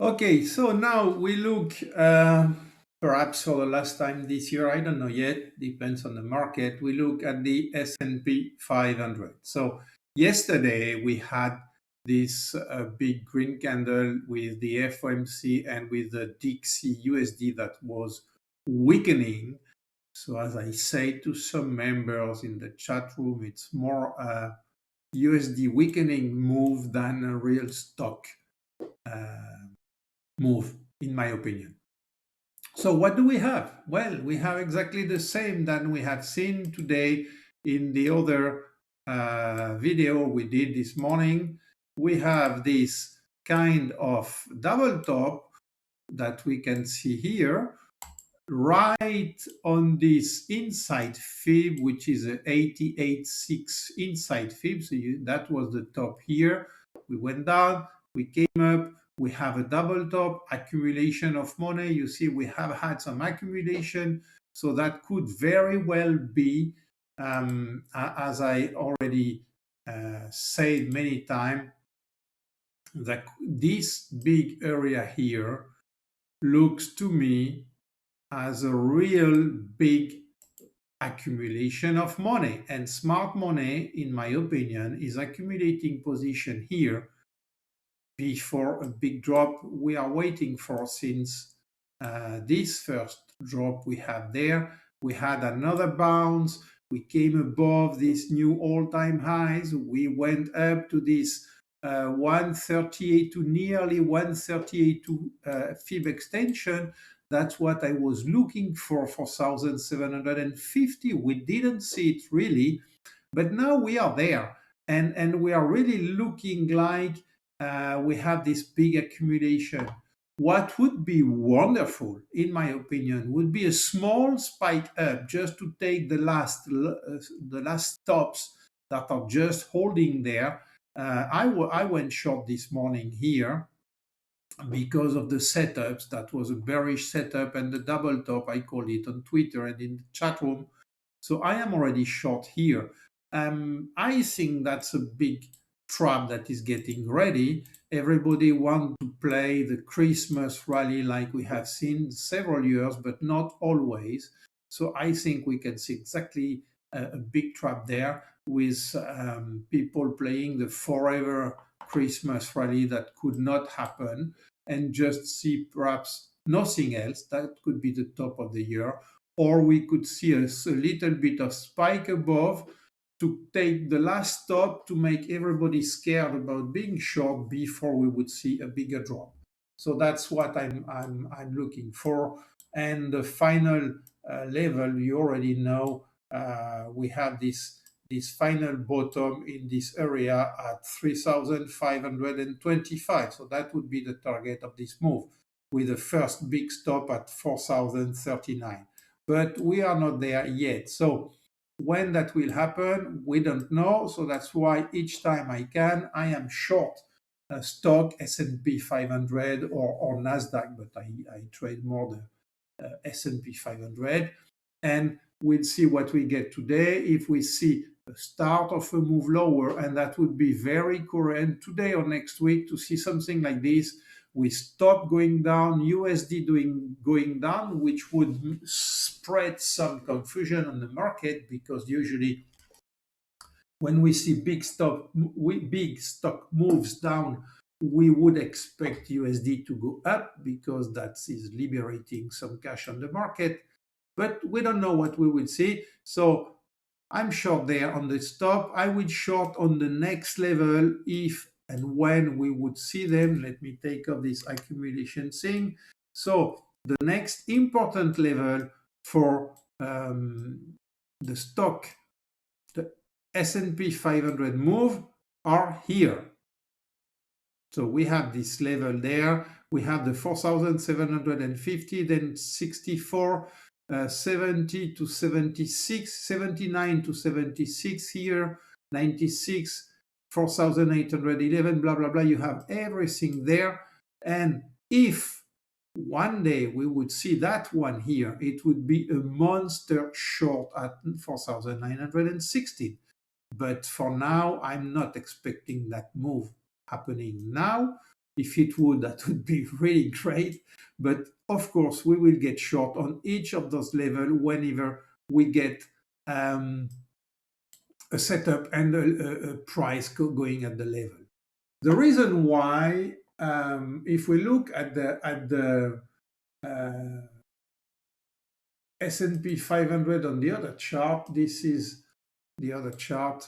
Okay, so now we look perhaps for the last time this year, I don't know yet, depends on the market. We look at the S&P 500. So yesterday we had this big green candle with the FOMC and with the Dixie USD that was weakening. So as I say to some members in the chat room, it's more a USD weakening move than a real stock uh, move, in my opinion. So what do we have? Well, we have exactly the same that we have seen today in the other video we did this morning. We have this kind of double top that we can see here, right on this inside fib, which is a 88.6 inside fib. So that was the top here. We went down, we came up, we have a double top, accumulation of money. You see, we have had some accumulation. So that could very well be, as I already said many times, that this big area here looks to me as a real big accumulation of money. And smart money, in my opinion, is accumulating position here before a big drop we are waiting for since this first drop we had there. We had another bounce. We came above these new all-time highs. We went up to this 138 to nearly 138 to fib extension. That's what I was looking for 4,750. We didn't see it really, but now we are there, and we are really looking like we have this big accumulation. What would be wonderful, in my opinion, would be a small spike up just to take the last stops that are just holding there. I went short this morning here because of the setups. That was a bearish setup and the double top, I call it on Twitter and in the chat room. So I am already short here. I think that's a big trap that is getting ready. Everybody wants to play the Christmas rally like we have seen several years, but not always. So I think we can see exactly a big trap there with people playing the forever Christmas rally that could not happen and just see perhaps nothing else. That could be the top of the year. Or we could see a little bit of spike above to take the last stop to make everybody scared about being short before we would see a bigger drop. So that's what I'm looking for. And the final level, you already know, we have this final bottom in this area at 3,525. So that would be the target of this move, with the first big stop at 4,039. But we are not there yet. So when that will happen, we don't know. So that's why each time I can, I am short stock, S&P 500 or NASDAQ, but I trade more the S&P 500. And we'll see what we get today. If we see a start of a move lower, and that would be very current today or next week to see something like this, we stop going down, USD going down, which would spread some confusion on the market, because usually when we see big stock moves down, we would expect USD to go up because that is liberating some cash on the market. But we don't know what we will see. So I'm short there on the stop. I will short on the next level if and when we would see them. Let me take off this accumulation thing. So the next important level for the stock, the S&P 500 move, are here. So we have this level there. We have the 4,750, then 64, 70 to 76, 79 to 76 here, 96, 4,811, blah, blah, blah. You have everything there. And if one day we would see that one here, it would be a monster short at 4,916. But for now, I'm not expecting that move happening now. If it would, that would be really great. But of course, we will get short on each of those levels whenever we get a setup and a price going at the level. The reason why, if we look at the uh, S&P 500 on the other chart, this is the other chart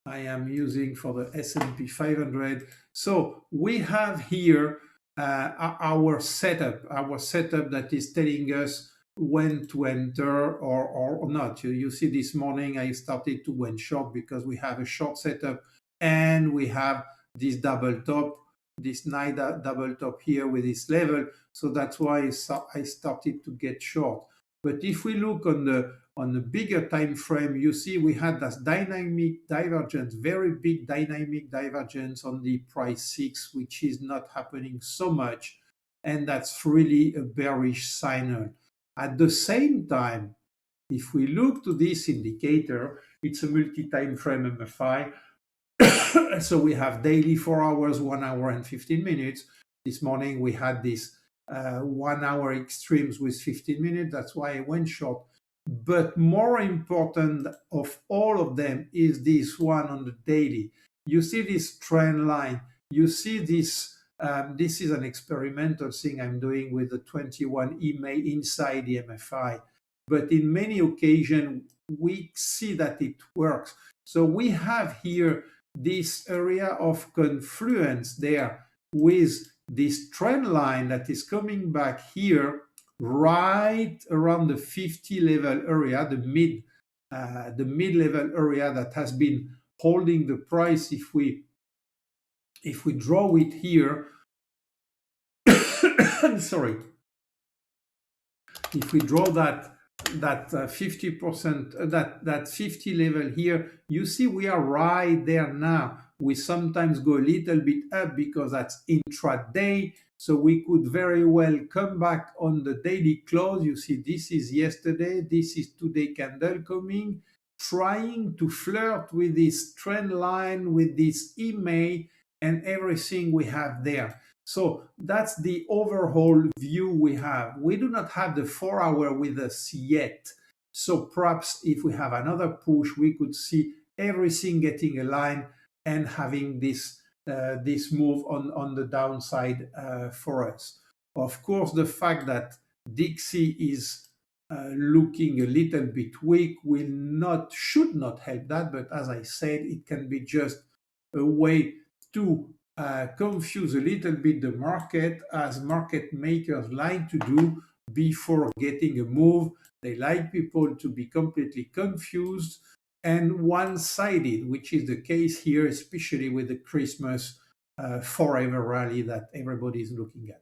I am using for the S&P 500. So we have here our setup that is telling us when to enter or not. You see, this morning I started to went short because we have a short setup and we have this double top, this night double top here with this level. So that's why I started to get short. But if we look on the bigger time frame, you see we had this dynamic divergence, very big dynamic divergence on the price 6, which is not happening so much. And that's really a bearish signal. At the same time, if we look to this indicator, it's a multi-time frame MFI. So we have daily 4 hours, 1 hour and 15 minutes. This morning we had this 1 hour extremes with 15 minutes. That's why I went short. But more important of all of them is this one on the daily. You see this trend line. You see this. This is an experimental thing I'm doing with the 21 EMA inside the MFI. But in many occasions, we see that it works. So we have here this area of confluence there with this trend line that is coming back here right around the 50 level area, the mid level area that has been holding the price. If we draw it here, sorry, if we draw that 50%, that 50 level here, you see we are right there now. We sometimes go a little bit up because that's intraday, so we could very well come back on the daily close. You see, this is yesterday, this is today candle coming, trying to flirt with this trend line, with this EMA and everything we have there. So that's the overall view we have. We do not have the 4 hour with us yet. So perhaps if we have another push, we could see everything getting aligned and having this move on the downside for us. Of course, the fact that Dixie is looking a little bit weak should not help that. But as I said, it can be just a way to confuse a little bit the market, as market makers like to do before getting a move. They like people to be completely confused and one-sided, which is the case here, especially with the Christmas forever rally that everybody is looking at.